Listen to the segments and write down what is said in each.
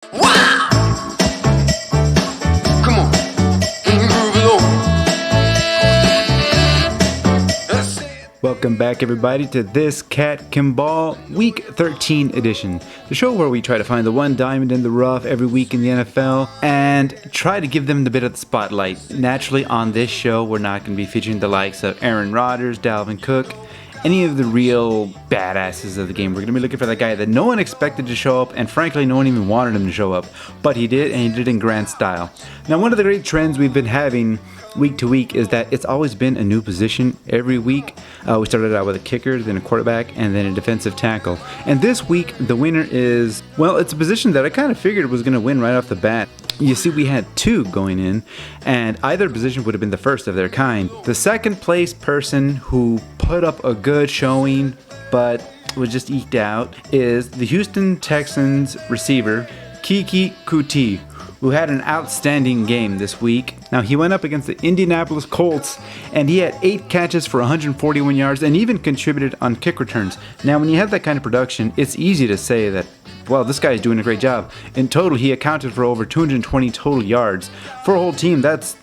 Wow! Come on, groove it over. That's it. Welcome back, everybody, to This Cat Can Ball Week 13 edition, the show where we try to find the one diamond in the rough every week in the NFL and try to give them the bit of the spotlight. Naturally, on this show, we're not going to be featuring the likes of Aaron Rodgers, Dalvin Cook, any of the real badasses of the game. We're going to be looking for that guy that no one expected to show up, and frankly, no one even wanted him to show up. But he did, and he did in grand style. Now, one of the great trends we've been having week to week is that it's always been a new position every week. We started out with a kicker, then a quarterback, and then a defensive tackle. And this week, the winner is, well, it's a position that I kind of figured was going to win right off the bat. You see, we had two going in, and either position would have been the first of their kind. The second place person who put up a good showing, but was just eked out, is the Houston Texans receiver, Keke Coutee, who had an outstanding game this week. Now, he went up against the Indianapolis Colts, and he had 8 catches for 141 yards and even contributed on kick returns. Now, when you have that kind of production, it's easy to say that, well, this guy is doing a great job. In total, he accounted for over 220 total yards. For a whole team, that's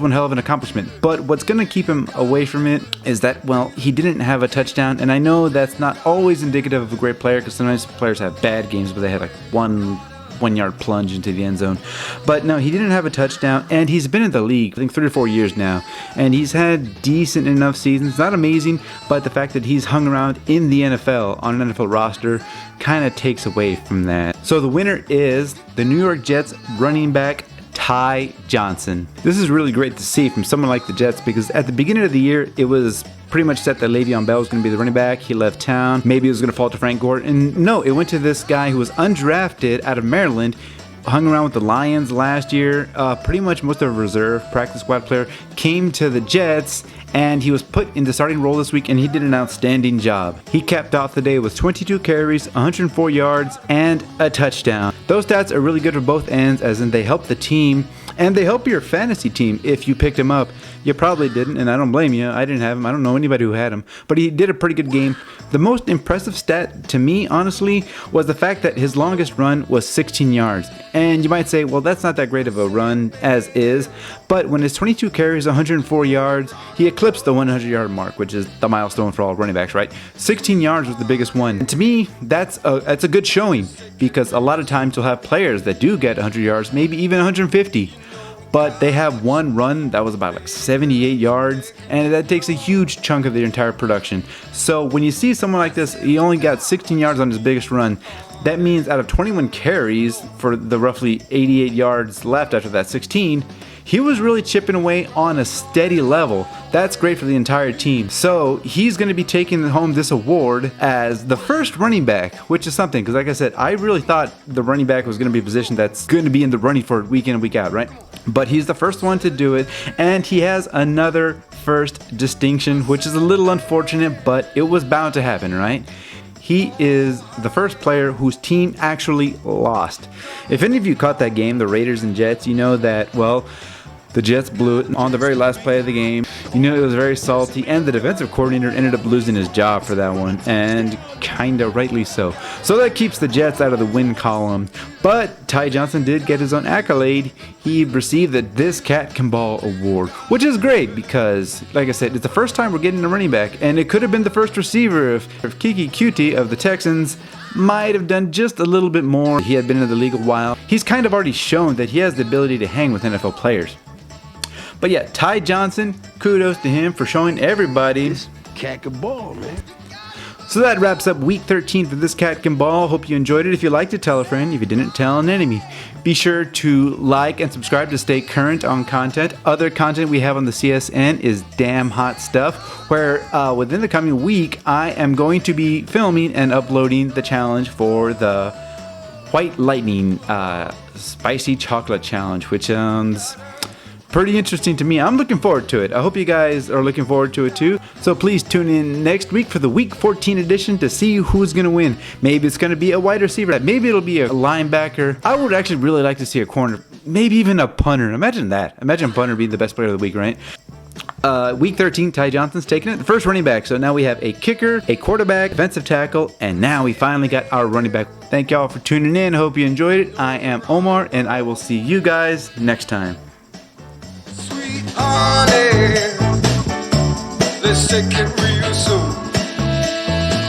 one hell of an accomplishment. But what's going to keep him away from it is that, well, he didn't have a touchdown. And I know that's not always indicative of a great player, because sometimes players have bad games, but they have like one-yard plunge into the end zone. But no, he didn't have a touchdown, and he's been in the league, I think, 3 or 4 years now, and he's had decent enough seasons. Not amazing, but the fact that he's hung around in the NFL on an NFL roster kind of takes away from that. So the winner is the New York Jets running back Ty Johnson. This is really great to see from someone like the Jets, because at the beginning of the year, it was pretty much set that Le'Veon Bell was going to be the running back. He left town. Maybe it was going to fall to Frank Gore. And no, it went to this guy who was undrafted out of Maryland, hung around with the Lions last year. Pretty much most of a reserve practice squad player, came to the Jets, and he was put in the starting role this week, and he did an outstanding job. He capped off the day with 22 carries, 104 yards, and a touchdown. Those stats are really good for both ends, as in they help the team, and they help your fantasy team if you picked him up. You probably didn't, and I don't blame you. I didn't have him. I don't know anybody who had him. But he did a pretty good game. The most impressive stat to me, honestly, was the fact that his longest run was 16 yards. And you might say, well, that's not that great of a run as is. But when his 22 carries, 104 yards, he eclipsed the 100-yard mark, which is the milestone for all running backs, right? 16 yards was the biggest one. And to me, that's a good showing, because a lot of times you'll have players that do get 100 yards, maybe even 150. But they have one run that was about like 78 yards, and that takes a huge chunk of their entire production. So when you see someone like this, he only got 16 yards on his biggest run. That means out of 21 carries for the roughly 88 yards left after that 16, he was really chipping away on a steady level. That's great for the entire team. So he's going to be taking home this award as the first running back, which is something, because like I said, I really thought the running back was going to be a position that's going to be in the running for week in and week out, right? But he's the first one to do it, and he has another first distinction, which is a little unfortunate, but it was bound to happen, right? He is the first player whose team actually lost. If any of you caught that game, the Raiders and Jets, you know that, well, the Jets blew it on the very last play of the game. You know, it was very salty, and the defensive coordinator ended up losing his job for that one, and kinda rightly so. So that keeps the Jets out of the win column. But Ty Johnson did get his own accolade. He received the This Cat Can Ball award, which is great because, like I said, it's the first time we're getting a running back, and it could have been the first receiver if Keke Coutee of the Texans might have done just a little bit more. He had been in the league a while. He's kind of already shown that he has the ability to hang with NFL players. But yeah, Ty Johnson, kudos to him for showing everybody This cat can ball, man. So that wraps up week 13 for This Cat Can Ball. Hope you enjoyed it. If you liked it, tell a friend. If you didn't, tell an enemy. Be sure to like and subscribe to stay current on content. Other content we have on the CSN is damn hot stuff, where within the coming week, I am going to be filming and uploading the challenge for the White Lightning Spicy Chocolate Challenge, which sounds pretty interesting to me. I'm looking forward to it. I hope you guys are looking forward to it too. So please tune in next week for the Week 14 edition to see who's going to win. Maybe it's going to be a wide receiver. Maybe it'll be a linebacker. I would actually really like to see a corner. Maybe even a punter. Imagine that. Imagine a punter being the best player of the week, right? Week 13, Ty Johnson's taking it. The first running back. So now we have a kicker, a quarterback, defensive tackle, and now we finally got our running back. Thank y'all for tuning in. Hope you enjoyed it. I am Omar, and I will see you guys next time. Sweet honey, let's take it real soon.